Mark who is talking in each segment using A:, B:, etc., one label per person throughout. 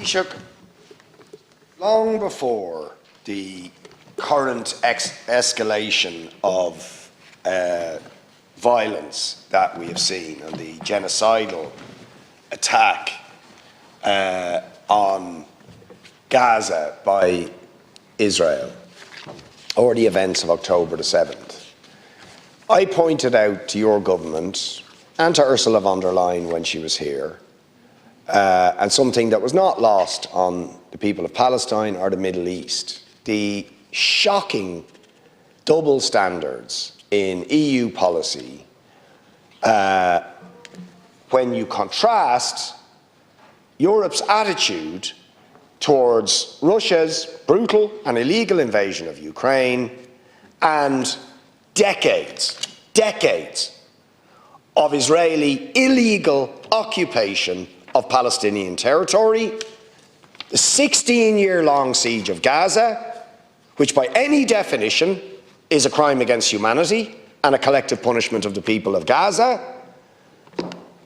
A: Taoiseach, long before the current escalation of violence that we have seen and the genocidal attack on Gaza by Israel, or the events of October the 7th, I pointed out to your government and to Ursula von der Leyen when she was here, and something that was not lost on the people of Palestine or the Middle East, the shocking double standards in EU policy when you contrast Europe's attitude towards Russia's brutal and illegal invasion of Ukraine and decades of Israeli illegal occupation of Palestinian territory, the 16-year-long siege of Gaza, which by any definition is a crime against humanity and a collective punishment of the people of Gaza,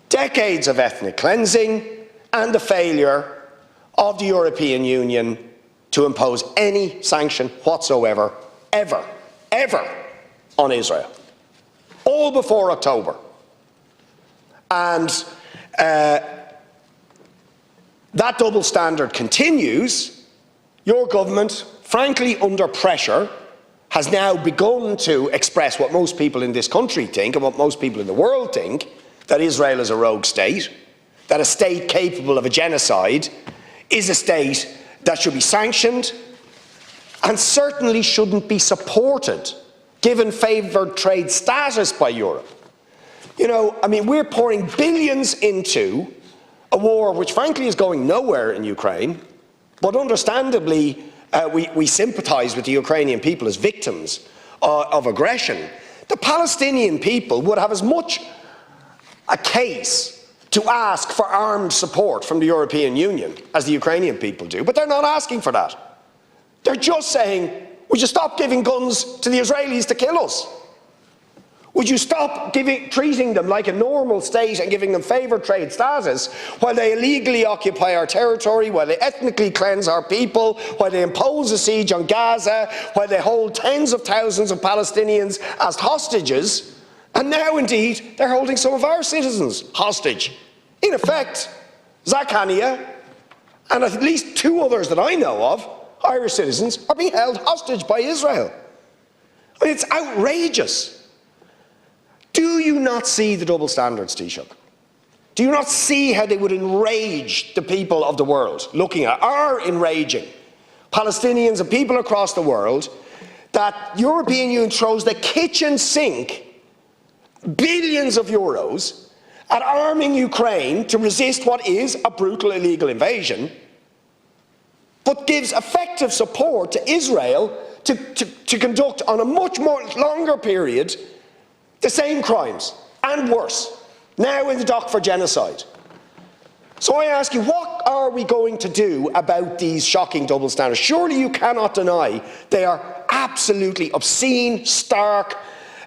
A: decades of ethnic cleansing, and the failure of the European Union to impose any sanction whatsoever, ever on Israel. All before October. And that double standard continues. Your government, frankly under pressure, has now begun to express what most people in this country think and what most people in the world think, that Israel is a rogue state, that a state capable of a genocide is a state that should be sanctioned and certainly shouldn't be supported, given favoured trade status by Europe. You know, I mean, we're pouring billions into a war which frankly is going nowhere in Ukraine, but understandably we sympathise with the Ukrainian people as victims of aggression. The Palestinian people would have as much a case to ask for armed support from the European Union as the Ukrainian people do, but they're not asking for that. They're just saying, would you stop giving guns to the Israelis to kill us? Would you stop treating them like a normal state and giving them favoured trade status while they illegally occupy our territory, while they ethnically cleanse our people, while they impose a siege on Gaza, while they hold tens of thousands of Palestinians as hostages, and now indeed they're holding some of our citizens hostage. In effect, Zakania and at least two others that I know of, Irish citizens, are being held hostage by Israel. I mean, it's outrageous. Do you not see the double standards, Taoiseach? Do you not see how they would enrage the people of the world, looking at, are enraging Palestinians and people across the world, that European Union throws the kitchen sink billions of euros at arming Ukraine to resist what is a brutal illegal invasion, but gives effective support to Israel to conduct on a much more longer period the same crimes, and worse, now in the dock for genocide. So I ask you, what are we going to do about these shocking double standards? Surely you cannot deny they are absolutely obscene, stark,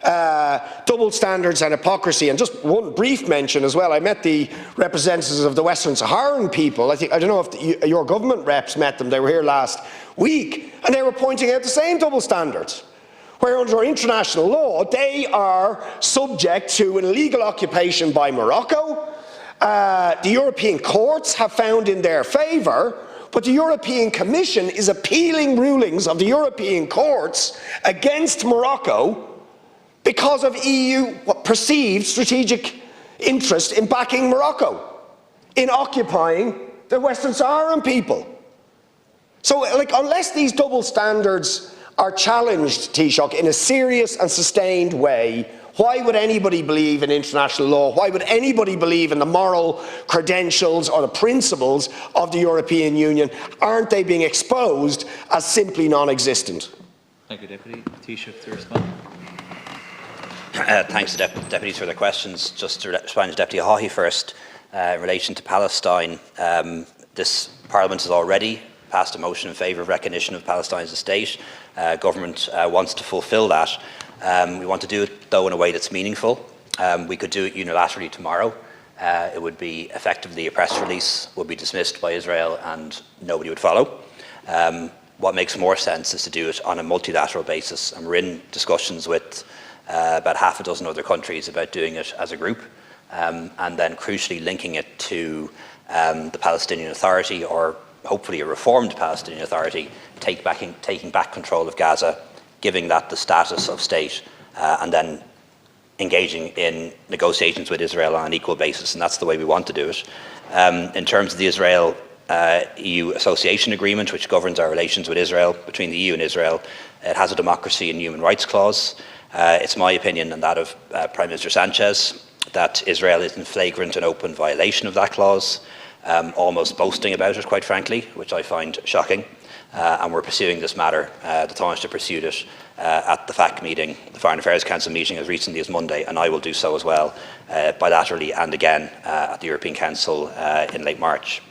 A: double standards and hypocrisy. And just one brief mention as well, I met the representatives of the Western Saharan people. I don't know if your government reps met them, they were here last week, and they were pointing out the same double standards, where under international law they are subject to an illegal occupation by Morocco. The European courts have found in their favour, but the European Commission is appealing rulings of the European courts against Morocco because of EU perceived strategic interest in backing Morocco, in occupying the Western Saharan people. So, like, unless these double standards are challenged, Taoiseach, in a serious and sustained way, why would anybody believe in international law? Why would anybody believe in the moral credentials or the principles of the European Union? Aren't they being exposed as simply non-existent?
B: Thank you, Deputy. Taoiseach to respond.
C: Thanks to deputies for their questions. Just to respond to Deputy Haughey first, in relation to Palestine, this Parliament has already passed a motion in favour of recognition of Palestine as a state. Government wants to fulfil that. We want to do it, though, in a way that's meaningful. We could do it unilaterally tomorrow. it would be effectively a press release, would be dismissed by Israel, and nobody would follow. What makes more sense is to do it on a multilateral basis, and we're in discussions with about half a dozen other countries about doing it as a group, and then crucially linking it to the Palestinian Authority, or hopefully a reformed Palestinian Authority, taking back control of Gaza, giving that the status of state, and then engaging in negotiations with Israel on an equal basis, and that's the way we want to do it. In terms of the Israel EU Association Agreement, which governs our relations with Israel, between the EU and Israel, it has a democracy and human rights clause. It's my opinion and that of Prime Minister Sanchez that Israel is in flagrant and open violation of that clause, almost boasting about it, quite frankly, which I find shocking. And we're pursuing this matter. The Taoiseach pursued it at the FAC meeting, the Foreign Affairs Council meeting, as recently as Monday, and I will do so as well, bilaterally and again at the European Council in late March.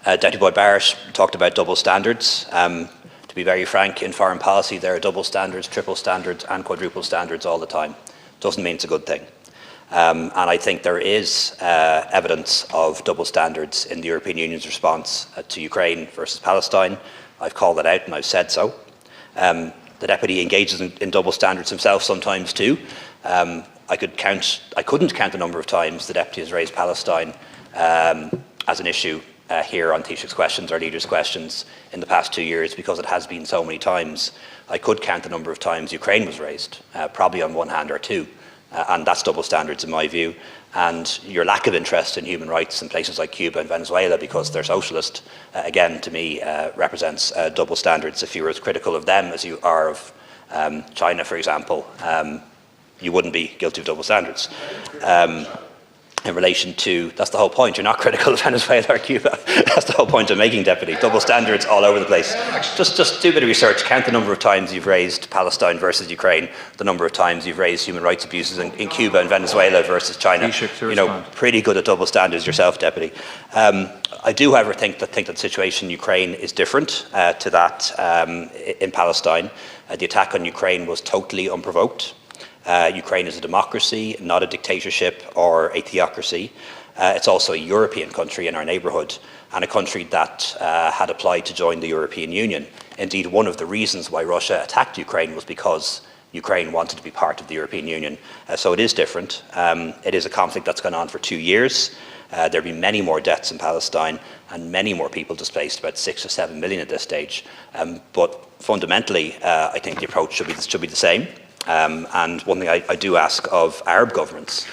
C: Deputy Boyd Barrett talked about double standards. To be very frank, in foreign policy there are double standards, triple standards and quadruple standards all the time. Doesn't mean it's a good thing. And I think there is evidence of double standards in the European Union's response to Ukraine versus Palestine. I've called that out and I've said so. The Deputy engages in double standards himself sometimes too. I couldn't count the number of times the Deputy has raised Palestine as an issue here on Taoiseach's questions or leaders' questions in the past 2 years, because it has been so many times. I could count the number of times Ukraine was raised, probably on one hand or two. And that's double standards in my view. And your lack of interest in human rights in places like Cuba and Venezuela because they're socialist, again, to me, represents double standards. If you were as critical of them as you are of China, for example, you wouldn't be guilty of double standards. In relation to, that's the whole point, you're not critical of Venezuela or Cuba. That's the whole point of making Deputy. Double standards all over the place. Just do a bit of research, count the number of times you've raised Palestine versus Ukraine, the number of times you've raised human rights abuses in Cuba and Venezuela versus China. You know, pretty good at double standards yourself, Deputy. I do, however, think that the situation in Ukraine is different to that in Palestine. The attack on Ukraine was totally unprovoked. Ukraine is a democracy, not a dictatorship or a theocracy. It's also a European country in our neighbourhood, and a country that had applied to join the European Union. Indeed, one of the reasons why Russia attacked Ukraine was because Ukraine wanted to be part of the European Union. So it is different. It is a conflict that's gone on for 2 years. There have been many more deaths in Palestine and many more people displaced, about 6 or 7 million at this stage. But fundamentally, I think the approach should be the same. And one thing I do ask of Arab governments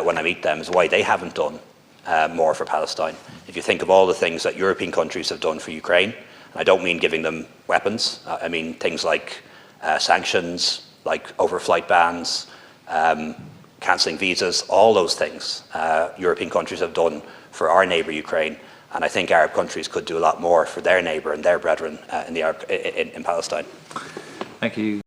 C: when I meet them is why they haven't done more for Palestine. If you think of all the things that European countries have done for Ukraine, and I don't mean giving them weapons, I mean things like sanctions, like overflight bans, cancelling visas, all those things European countries have done for our neighbour Ukraine. And I think Arab countries could do a lot more for their neighbour and their brethren in Palestine.
B: Thank you.